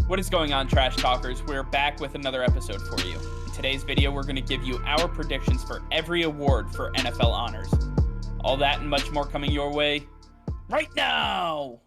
What is going on, Trash Talkers? We're back with another episode for you. In today's video, we're going to give you our predictions for every award for NFL honors. All that and much more coming your way right now!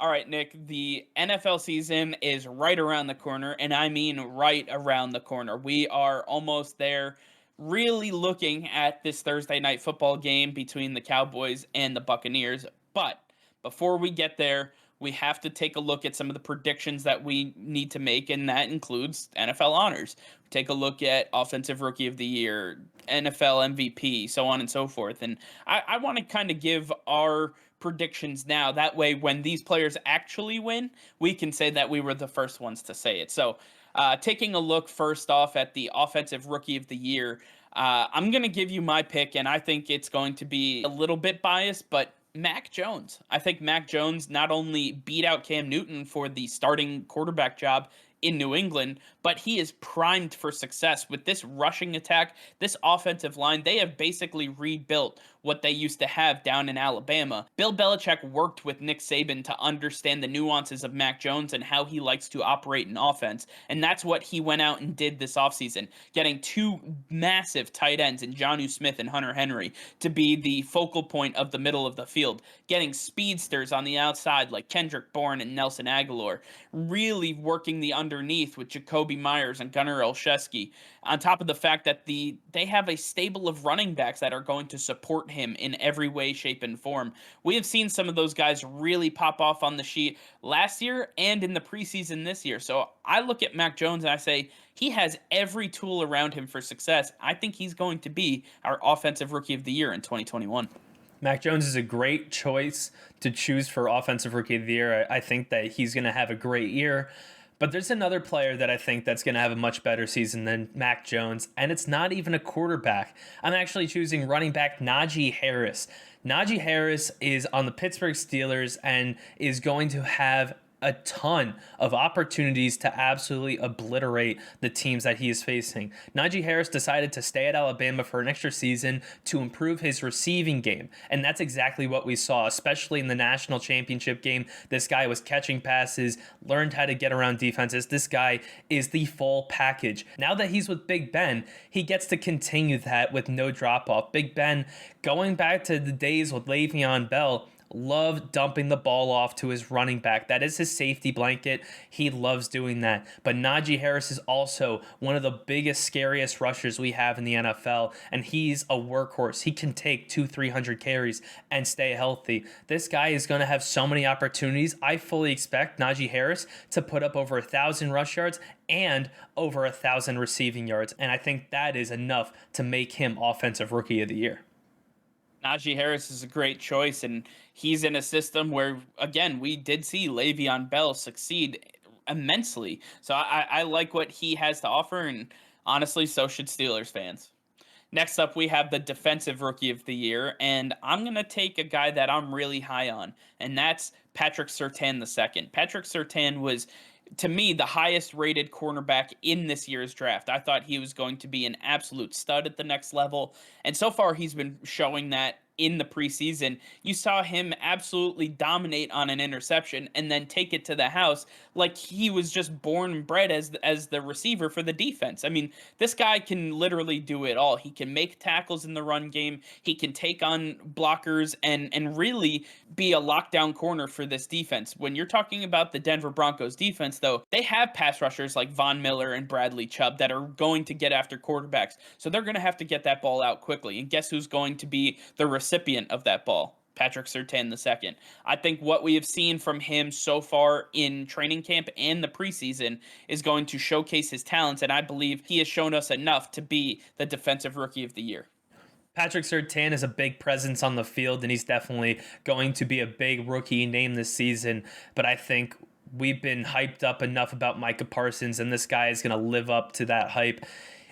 All right, Nick, the NFL season is right around the corner, and I mean right around the corner. We are almost there, really looking at this Thursday night football game between the Cowboys and the Buccaneers. But before we get there, we have to take a look at some of the predictions that we need to make, and that includes NFL honors. Take a look at Offensive Rookie of the Year, NFL MVP, so on and so forth. And I want to kind of give our predictions now. That way, when these players actually win, we can say that we were the first ones to say it. So, taking a look first off at the Offensive Rookie of the Year, I'm going to give you my pick, and I think it's going to be a little bit biased, but Mac Jones. I think Mac Jones not only beat out Cam Newton for the starting quarterback job in New England, but he is primed for success with this rushing attack, this offensive line. They have basically rebuilt what they used to have down in Alabama. Bill Belichick worked with Nick Saban to understand the nuances of Mac Jones and how he likes to operate an offense, and that's what he went out and did this offseason, getting two massive tight ends in Jonnu Smith and Hunter Henry to be the focal point of the middle of the field, getting speedsters on the outside like Kendrick Bourne and Nelson Aguilar, really working the underneath with Jacoby Myers and Gunnar Olszewski, on top of the fact that they have a stable of running backs that are going to support him in every way, shape, and form. We have seen some of those guys really pop off on the sheet last year and in the preseason this year. So I look at Mac Jones and I say he has every tool around him for success. I think he's going to be our Offensive Rookie of the Year in 2021. Mac Jones is a great choice to choose for Offensive Rookie of the Year. I think that he's going to have a great year. But there's another player that I think that's going to have a much better season than Mac Jones, and it's not even a quarterback. I'm actually choosing running back Najee Harris. Najee Harris is on the Pittsburgh Steelers and is going to have a ton of opportunities to absolutely obliterate the teams that he is facing. Najee Harris decided to stay at Alabama for an extra season to improve his receiving game, and that's exactly what we saw, especially in the national championship game. This guy was catching passes, learned how to get around defenses. This guy is the full package. Now that he's with Big Ben, he gets to continue that with no drop-off. Big Ben, going back to the days with Le'Veon Bell, loved dumping the ball off to his running back. That is his safety blanket. He loves doing that. But Najee Harris is also one of the biggest, scariest rushers we have in the NFL, and he's a workhorse. He can take 200-300 carries and stay healthy. This guy is going to have so many opportunities. I fully expect Najee Harris to put up over 1,000 rush yards and over 1,000 receiving yards, and I think that is enough to make him Offensive Rookie of the Year. Najee Harris is a great choice, and he's in a system where, again, we did see Le'Veon Bell succeed immensely. So I like what he has to offer, and honestly, so should Steelers fans. Next up, we have the Defensive Rookie of the Year, and I'm going to take a guy that I'm really high on, and that's Patrick Surtain II. Patrick Surtain was, to me, the highest rated cornerback in this year's draft. I thought he was going to be an absolute stud at the next level, and so far he's been showing that in the preseason. You saw him absolutely dominate on an interception and then take it to the house like he was just born and bred as the receiver for the defense. I mean, this guy can literally do it all. He can make tackles in the run game. He can take on blockers and really be a lockdown corner for this defense. When you're talking about the Denver Broncos defense, though, they have pass rushers like Von Miller and Bradley Chubb that are going to get after quarterbacks. So they're going to have to get that ball out quickly. And guess who's going to be the recipient of that ball? Patrick Surtain II. I think what we have seen from him so far in training camp and the preseason is going to showcase his talents, and I believe he has shown us enough to be the Defensive Rookie of the Year. Patrick Surtain is a big presence on the field, and he's definitely going to be a big rookie name this season. But I think we've been hyped up enough about Micah Parsons, and this guy is going to live up to that hype.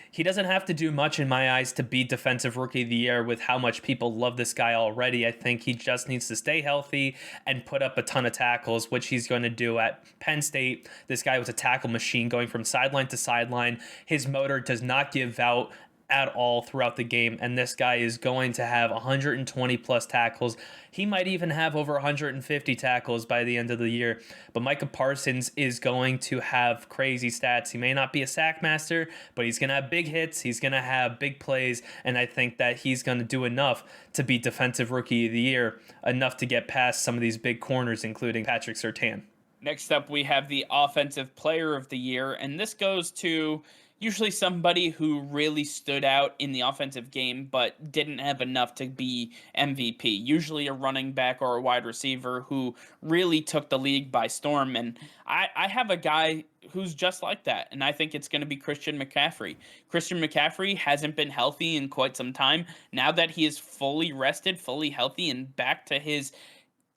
He doesn't have to do much in my eyes to be Defensive Rookie of the Year with how much people love this guy already. I think he just needs to stay healthy and put up a ton of tackles, which he's going to do at Penn State. This guy was a tackle machine going from sideline to sideline. His motor does not give out at all throughout the game, and this guy is going to have 120 plus tackles. He might even have over 150 tackles by the end of the year. But Micah Parsons is going to have crazy stats. He may not be a sack master, but he's going to have big hits, he's going to have big plays, and I think that he's going to do enough to be Defensive Rookie of the Year, enough to get past some of these big corners, including Patrick Surtain. Next up, we have the Offensive Player of the Year, and this goes to usually somebody who really stood out in the offensive game but didn't have enough to be MVP. Usually a running back or a wide receiver who really took the league by storm. And I have a guy who's just like that, and I think it's going to be Christian McCaffrey. Christian McCaffrey hasn't been healthy in quite some time. Now that he is fully rested, fully healthy, and back to his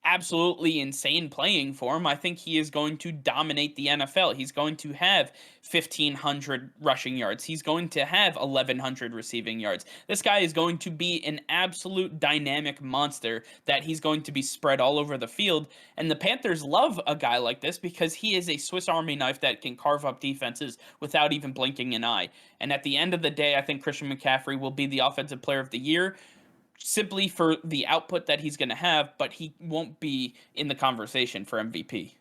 absolutely insane playing form, I think he is going to dominate the NFL. He's going to have 1,500 rushing yards. He's going to have 1,100 receiving yards. This guy is going to be an absolute dynamic monster that he's going to be spread all over the field. And the Panthers love a guy like this because he is a Swiss Army knife that can carve up defenses without even blinking an eye. And at the end of the day, I think Christian McCaffrey will be the Offensive Player of the Year, simply for the output that he's going to have, but he won't be in the conversation for MVP.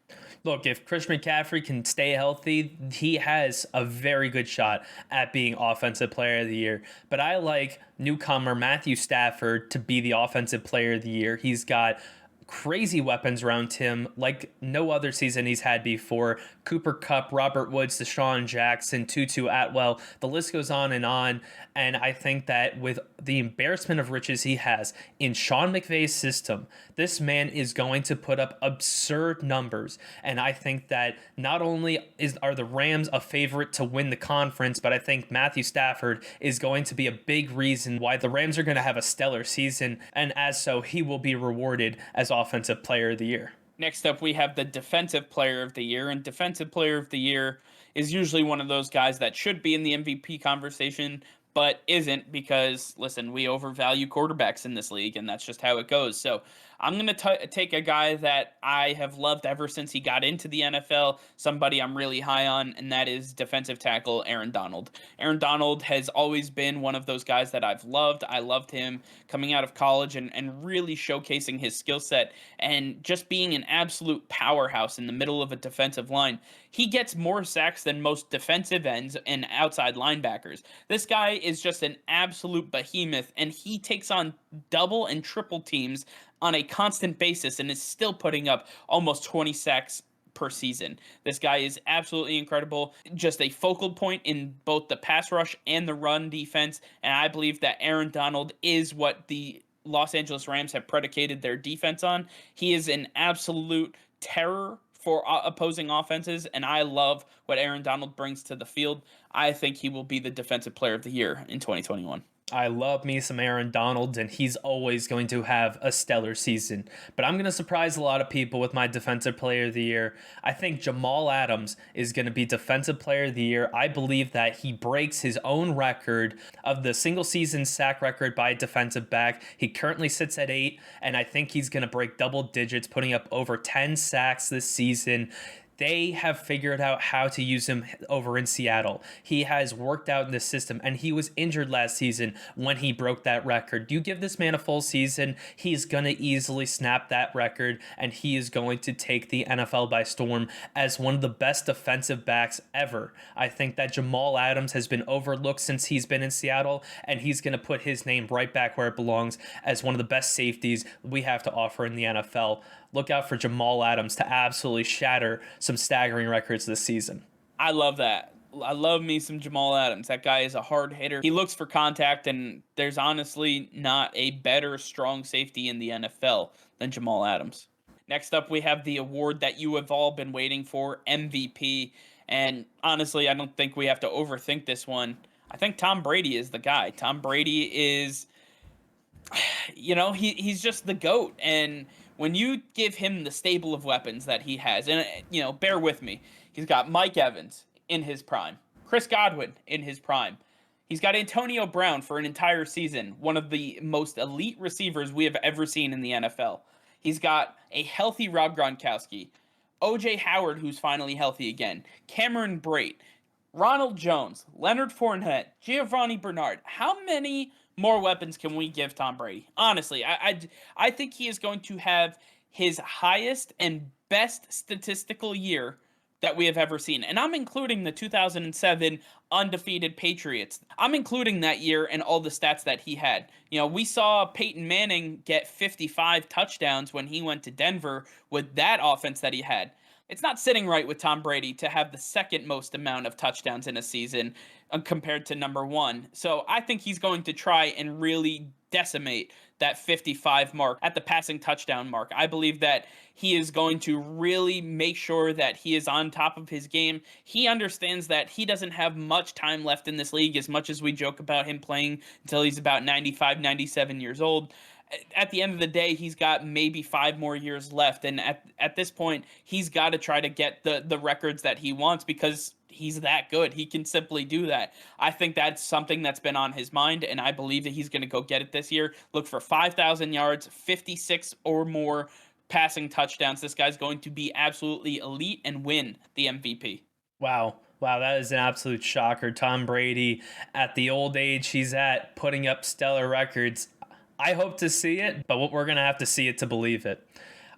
Look, if Christian McCaffrey can stay healthy, he has a very good shot at being Offensive Player of the Year. But I like newcomer Matthew Stafford to be the Offensive Player of the Year. He's got crazy weapons around him like no other season he's had before. Cooper Kupp, Robert Woods, Deshaun Jackson, Tutu Atwell, the list goes on. And I think that with the embarrassment of riches he has in Sean McVay's system, this man is going to put up absurd numbers. And I think that not only are the Rams a favorite to win the conference, but I think Matthew Stafford is going to be a big reason why the Rams are going to have a stellar season. And as so, he will be rewarded as Offensive Player of the Year. Next up, we have the Defensive Player of the Year, and Defensive Player of the Year is usually one of those guys that should be in the MVP conversation, but isn't because, listen, we overvalue quarterbacks in this league, and that's just how it goes. So I'm going to take a guy that I have loved ever since he got into the NFL, somebody I'm really high on, and that is defensive tackle Aaron Donald. Aaron Donald has always been one of those guys that I've loved. I loved him coming out of college and really showcasing his skill set and just being an absolute powerhouse in the middle of a defensive line. He gets more sacks than most defensive ends and outside linebackers. This guy is just an absolute behemoth, and he takes on double and triple teams on a constant basis and is still putting up almost 20 sacks per season. This guy is absolutely incredible, just a focal point in both the pass rush and the run defense, and I believe that Aaron Donald is what the Los Angeles Rams have predicated their defense on. He is an absolute terror for opposing offenses, and I love what Aaron Donald brings to the field. I think he will be the Defensive Player of the Year in 2021. I love me some Aaron Donald, and he's always going to have a stellar season. But I'm going to surprise a lot of people with my Defensive Player of the Year. I think Jamal Adams is going to be Defensive Player of the Year. I believe that he breaks his own record of the single season sack record by a defensive back. He currently sits at 8, and I think he's going to break double digits, putting up over 10 sacks this season. They have figured out how to use him over in Seattle. He has worked out in the system, and he was injured last season when he broke that record. You give this man a full season, he's going to easily snap that record, and he is going to take the NFL by storm as one of the best defensive backs ever. I think that Jamal Adams has been overlooked since he's been in Seattle, and he's going to put his name right back where it belongs as one of the best safeties we have to offer in the NFL. Look out for Jamal Adams to absolutely shatter some staggering records this season. I love that. I love me some Jamal Adams. That guy is a hard hitter. He looks for contact, and there's honestly not a better strong safety in the NFL than Jamal Adams. Next up, we have the award that you have all been waiting for, MVP. And honestly, I don't think we have to overthink this one. I think Tom Brady is the guy. Tom Brady is He's just the GOAT. And when you give him the stable of weapons that he has, and, bear with me, he's got Mike Evans in his prime, Chris Godwin in his prime. He's got Antonio Brown for an entire season, one of the most elite receivers we have ever seen in the NFL. He's got a healthy Rob Gronkowski, OJ Howard, who's finally healthy again, Cameron Brate, Ronald Jones, Leonard Fournette, Giovanni Bernard. How many more weapons can we give Tom Brady? Honestly, I think he is going to have his highest and best statistical year that we have ever seen. And I'm including the 2007 undefeated Patriots. I'm including that year and all the stats that he had. We saw Peyton Manning get 55 touchdowns when he went to Denver with that offense that he had. It's not sitting right with Tom Brady to have the second most amount of touchdowns in a season compared to number one. So I think he's going to try and really decimate that 55 mark at the passing touchdown mark. I believe that he is going to really make sure that he is on top of his game. He understands that he doesn't have much time left in this league, as much as we joke about him playing until he's about 95, 97 years old. At the end of the day, he's got maybe 5 more years left. And at this point, he's got to try to get the records that he wants, because he's that good. He can simply do that. I think that's something that's been on his mind, and I believe that he's going to go get it this year. Look for 5,000 yards, 56 or more passing touchdowns. This guy's going to be absolutely elite and win the MVP. Wow. Wow, that is an absolute shocker. Tom Brady, at the old age he's at, putting up stellar records. I hope to see it, but we're going to have to see it to believe it.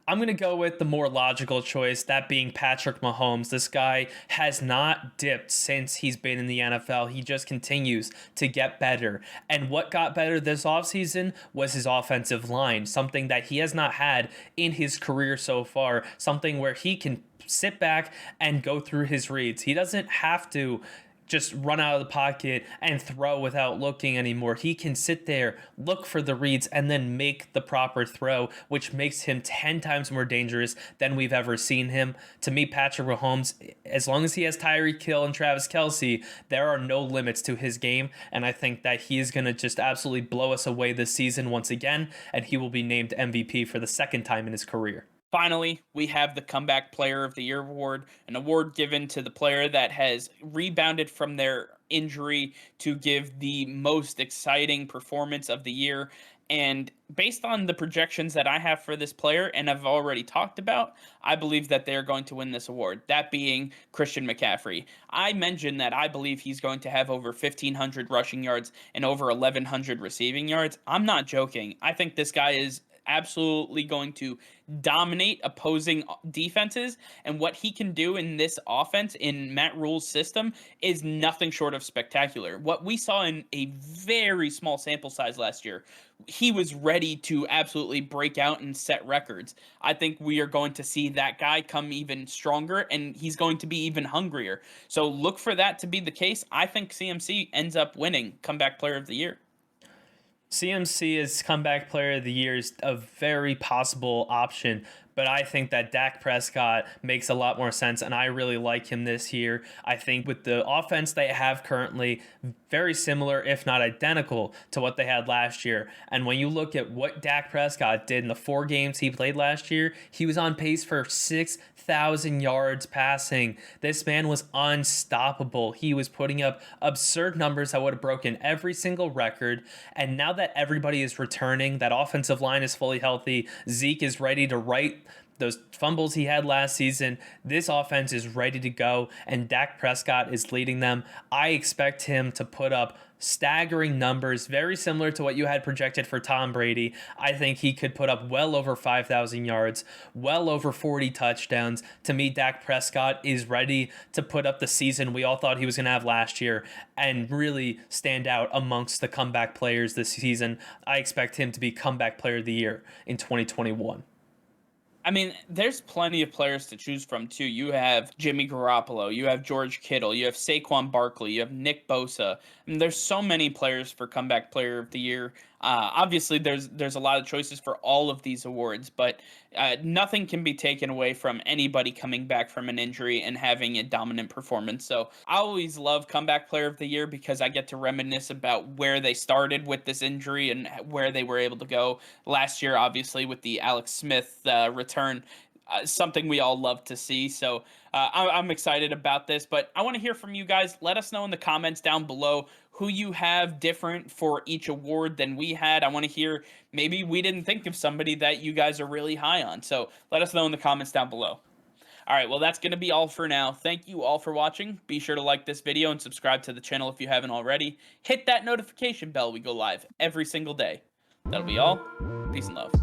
I'm going to go with the more logical choice, that being Patrick Mahomes. This guy has not dipped since he's been in the NFL. He just continues to get better. And what got better this offseason was his offensive line, something that he has not had in his career so far, something where he can sit back and go through his reads. He doesn't have to just run out of the pocket and throw without looking anymore. He can sit there, look for the reads, and then make the proper throw, which makes him 10 times more dangerous than we've ever seen him. To me, Patrick Mahomes, as long as he has Tyreek Hill and Travis Kelce, there are no limits to his game, and I think that he is going to just absolutely blow us away this season once again, and he will be named MVP for the second time in his career. Finally, we have the Comeback Player of the Year award, an award given to the player that has rebounded from their injury to give the most exciting performance of the year. And based on the projections that I have for this player and I've already talked about, I believe that they're going to win this award, that being Christian McCaffrey. I mentioned that I believe he's going to have over 1,500 rushing yards and over 1,100 receiving yards. I'm not joking. I think this guy is absolutely going to dominate opposing defenses, and what he can do in this offense in Matt Rule's system is nothing short of spectacular. What we saw in a very small sample size last year, he was ready to absolutely break out and set records. I think we are going to see that guy come even stronger, and he's going to be even hungrier. So look for that to be the case. I think CMC ends up winning Comeback Player of the Year. CMC as Comeback Player of the Year is a very possible option, but I think that Dak Prescott makes a lot more sense, and I really like him this year. I think with the offense they have currently, very similar, if not identical, to what they had last year. And when you look at what Dak Prescott did in the 4 games he played last year, he was on pace for 6,000 yards passing. This man was unstoppable. He was putting up absurd numbers that would have broken every single record. And now that everybody is returning, that offensive line is fully healthy, Zeke is ready to right those fumbles he had last season, this offense is ready to go, and Dak Prescott is leading them. I expect him to put up staggering numbers, very similar to what you had projected for Tom Brady. I think he could put up well over 5,000 yards, well over 40 touchdowns. To me, Dak Prescott is ready to put up the season we all thought he was going to have last year and really stand out amongst the comeback players this season. I expect him to be Comeback Player of the Year in 2021. I mean, there's plenty of players to choose from, too. You have Jimmy Garoppolo, you have George Kittle, you have Saquon Barkley, you have Nick Bosa. I mean, there's so many players for Comeback Player of the Year. Obviously, there's a lot of choices for all of these awards, but nothing can be taken away from anybody coming back from an injury and having a dominant performance. So I always love comeback player of the year because I get to reminisce about where they started with this injury and where they were able to go last year. Obviously, with the Alex Smith return. Something we all love to see. So I'm excited about this, but I want to hear from you guys. Let us know in the comments down below who you have different for each award than we had. I want to hear, maybe we didn't think of somebody that you guys are really high on. So let us know in the comments down below. All right, well, that's going to be all for now. Thank you all for watching. Be sure to like this video and subscribe to the channel if you haven't already. Hit that notification bell. We go live every single day. That'll be all. Peace and love.